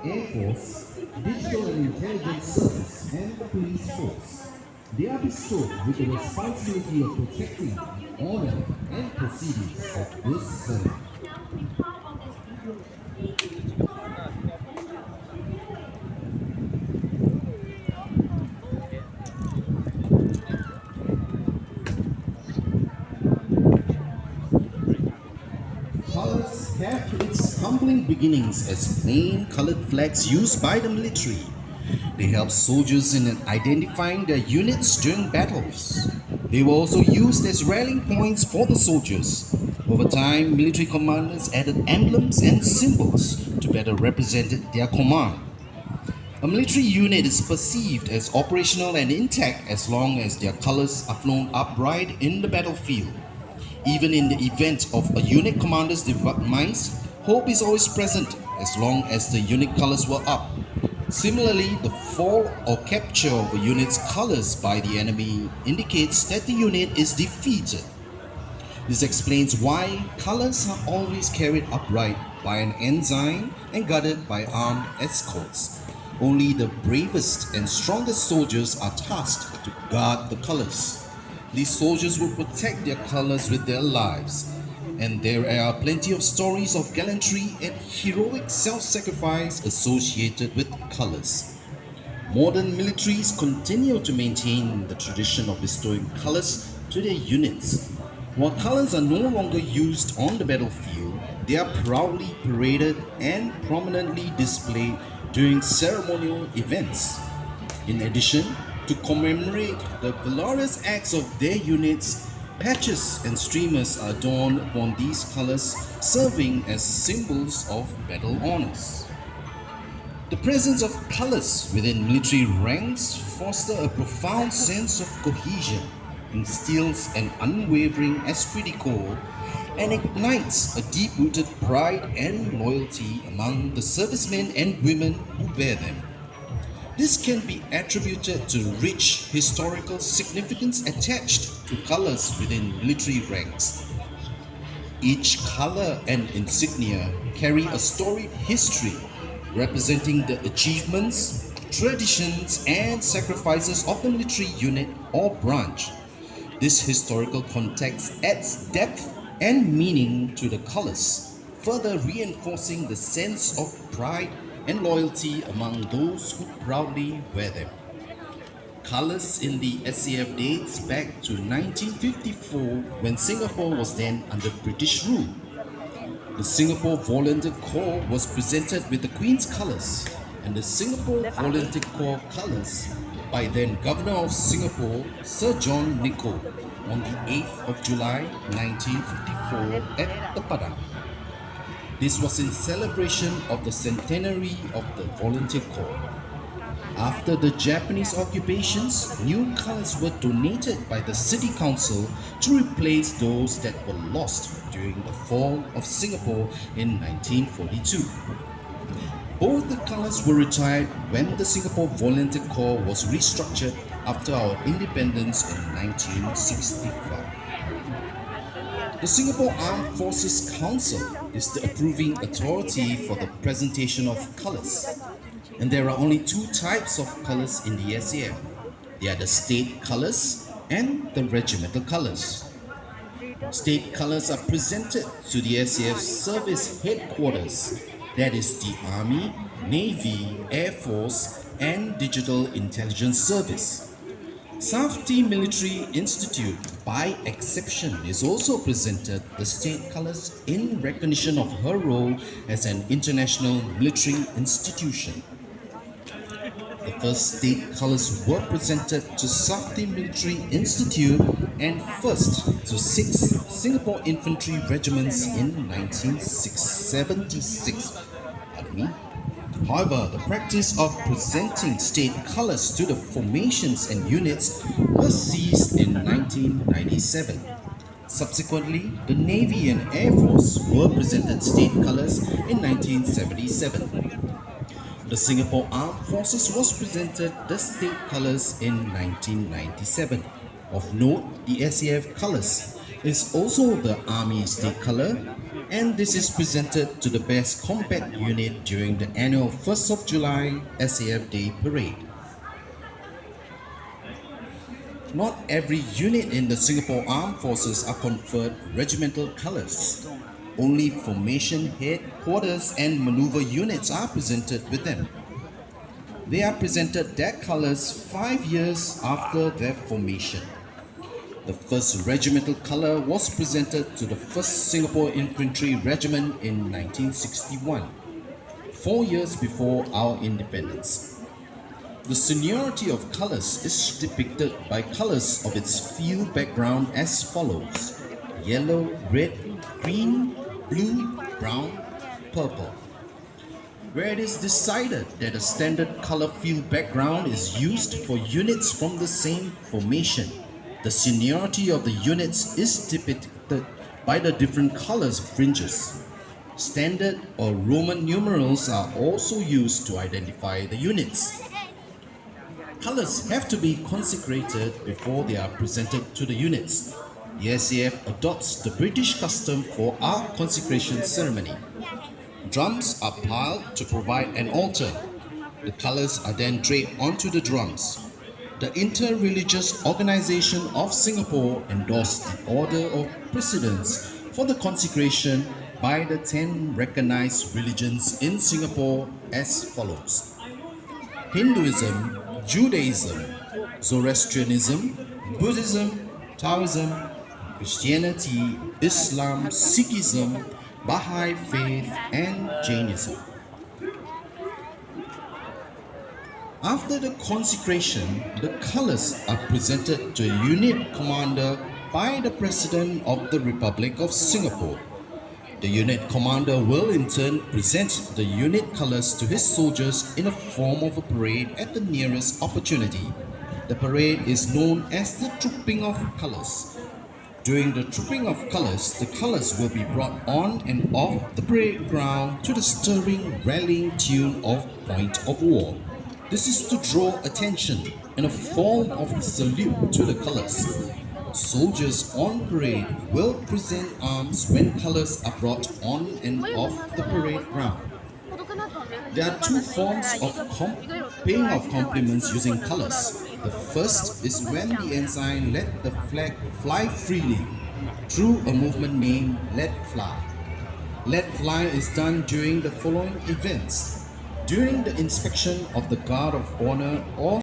Air Force, Digital and Intelligence Service, and the Police Force. They are bestowed with the responsibility of protecting the honor and proceedings of this service. Colors have its humbling beginnings as plain colored flags used by the military. They help soldiers in identifying their units during battles. They were also used as rallying points for the soldiers. Over time, military commanders added emblems and symbols to better represent their command. A military unit is perceived as operational and intact as long as their colors are flown upright in the battlefield. Even in the event of a unit commander's demise, hope is always present as long as the unit colors were up. Similarly, the fall or capture of a unit's colors by the enemy indicates that the unit is defeated. This explains why colors are always carried upright by an ensign and guarded by armed escorts. Only the bravest and strongest soldiers are tasked to guard the colors. These soldiers will protect their colors with their lives, and there are plenty of stories of gallantry and heroic self-sacrifice associated with colors. Modern militaries continue to maintain the tradition of bestowing colors to their units. While colors are no longer used on the battlefield, they are proudly paraded and prominently displayed during ceremonial events. In addition, to commemorate the valorous acts of their units, patches and streamers are adorned upon these colors, serving as symbols of battle honors. The presence of colors within military ranks foster a profound sense of cohesion, instills an unwavering esprit de corps, and ignites a deep-rooted pride and loyalty among the servicemen and women who bear them. This can be attributed to rich historical significance attached to colors within military ranks. Each color and insignia carry a storied history representing the achievements, traditions, and sacrifices of the military unit or branch. This historical context adds depth and meaning to the colors, further reinforcing the sense of pride and loyalty among those who proudly wear them. Colors in the SAF dates back to 1954 when Singapore was then under British rule. The Singapore Volunteer Corps was presented with the Queen's colours and the Singapore Volunteer Corps colours by then Governor of Singapore Sir John Nicoll on the 8th of July 1954 at the Padang. This was in celebration of the centenary of the Volunteer Corps. After the Japanese occupations, new colors were donated by the City Council to replace those that were lost during the fall of Singapore in 1942. Both the colors were retired when the Singapore Volunteer Corps was restructured after our independence in 1965. The Singapore Armed Forces Council is the approving authority for the presentation of colours. And there are only two types of colours in the SAF. They are the state colours and the regimental colours. State colours are presented to the SAF service headquarters, that is the Army, Navy, Air Force and Digital Intelligence Service. Safety Military Institute, by exception, is also presented the state colours in recognition of her role as an international military institution. The first state colours were presented to Safety Military Institute and first to 6 Singapore Infantry Regiments in 1976. Pardon me. However, the practice of presenting state colours to the formations and units was ceased in 1997. Subsequently, the Navy and Air Force were presented state colours in 1977. The Singapore Armed Forces was presented the state colours in 1997. Of note, the SAF colours is also the Army state colour, And this is presented to the best combat unit during the annual 1st of July SAF Day Parade. Not every unit in the Singapore Armed Forces are conferred regimental colors. Only formation, headquarters and maneuver units are presented with them. They are presented their colors 5 years after their formation. The first regimental color was presented to the 1st Singapore Infantry Regiment in 1961, 4 years before our independence. The seniority of colors is depicted by colors of its field background as follows: yellow, red, green, blue, brown, purple. Where it is decided that a standard color field background is used for units from the same formation, the seniority of the units is depicted by the different colors fringes. Standard or Roman numerals are also used to identify the units. Colors have to be consecrated before they are presented to the units. The SAF adopts the British custom for our consecration ceremony. Drums are piled to provide an altar. The colors are then draped onto the drums. The Inter-Religious Organization of Singapore endorsed the order of precedence for the consecration by the 10 recognized religions in Singapore as follows: Hinduism, Judaism, Zoroastrianism, Buddhism, Taoism, Christianity, Islam, Sikhism, Baha'i faith and Jainism. After the consecration, the colors are presented to a unit commander by the President of the Republic of Singapore. The unit commander will in turn present the unit colors to his soldiers in a form of a parade at the nearest opportunity. The parade is known as the Trooping of Colors. During the Trooping of Colors, the colors will be brought on and off the parade ground to the stirring, rallying tune of Point of War. This is to draw attention in a form of salute to the colors. Soldiers on parade will present arms when colors are brought on and off the parade ground. There are two forms of paying of compliments using colors. The first is when the ensign let the flag fly freely through a movement named Let Fly. Let Fly is done during the following events: during the inspection of the Guard of Honor or